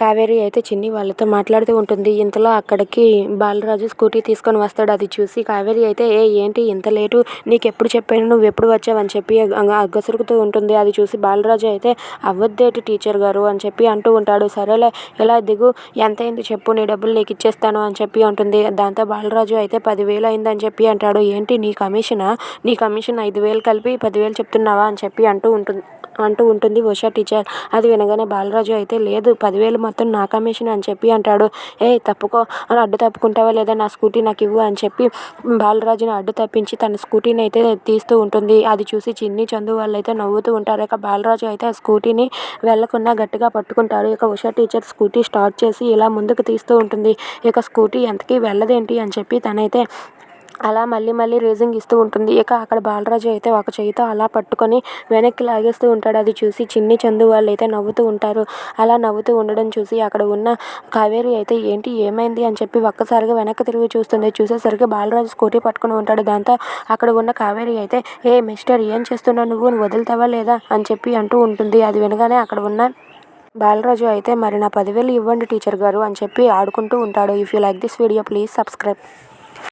కావేరి అయితే చిన్ని వాళ్ళతో మాట్లాడుతూ ఉంటుంది. ఇంతలో అక్కడికి బాలరాజు స్కూటీ తీసుకొని వస్తాడు. అది చూసి కావేరి అయితే ఏంటి ఇంత లేటు, నీకెప్పుడు చెప్పాను, నువ్వు ఎప్పుడు వచ్చావని చెప్పి గసురుకుతూ ఉంటుంది. అది చూసి బాలరాజు అయితే అవ్వద్దేటి టీచర్ గారు అని చెప్పి అంటూ ఉంటాడు. సరేలే ఇలా దిగు, ఎంతైంది చెప్పు, నీ డబ్బులు నీకు ఇచ్చేస్తాను అని చెప్పి ఉంటుంది. దాంతో బాలరాజు అయితే 10,000 అయిందని చెప్పి అంటాడు. ఏంటి నీ కమిషన్ 5,000 కలిపి 10,000 చెప్తున్నావా అని చెప్పి అంటూ ఉంటుంది ఉషా టీచర్. అది వినగానే బాలరాజు అయితే లేదు, 10,000 మొత్తం నా కమిషన్ అని చెప్పి అంటాడు. తప్పుకో, అని అడ్డు తప్పుకుంటావా లేదా, నా స్కూటీ నాకు ఇవ్వు అని చెప్పి బాలరాజుని అడ్డు తప్పించి తన స్కూటీని అయితే తీస్తూ ఉంటుంది. అది చూసి చిన్ని చందు వాళ్ళైతే నవ్వుతూ ఉంటారు. ఇక బాలరాజు అయితే ఆ స్కూటీని వెళ్లకుండా గట్టిగా పట్టుకుంటాడు. ఇక ఉషా టీచర్ స్కూటీ స్టార్ట్ చేసి ఇలా ముందుకు తీస్తూ ఉంటుంది. ఇక స్కూటీ ఎంతకీ వెళ్ళదేంటి అని చెప్పి తనైతే అలా మళ్ళీ రేసింగ్ ఇస్తూ ఉంటుంది. ఇక అక్కడ బాలరాజు అయితే ఒక చేయితో అలా పట్టుకొని వెనక్కి లాగేస్తూ ఉంటాడు. అది చూసి చిన్ని చందు వాళ్ళు అయితే నవ్వుతూ ఉంటారు. అలా నవ్వుతూ ఉండడం చూసి అక్కడ ఉన్న కావేరి అయితే ఏంటి ఏమైంది అని చెప్పి ఒక్కసారిగా వెనక్కి తిరిగి చూస్తుంది. చూసేసరికి బాలరాజు స్కూటీ పట్టుకుని ఉంటాడు. దాంతో అక్కడ ఉన్న కావేరి అయితే మిస్టర్ ఏం చేస్తున్నావు, నువ్వు వదులుతావా లేదా అని చెప్పి అంటూ ఉంటుంది. అది వినగానే అక్కడ ఉన్న బాలరాజు అయితే మరి నా 10,000 ఇవ్వండి టీచర్ గారు అని చెప్పి ఆడుకుంటూ ఉంటాడు. If you like this video please subscribe.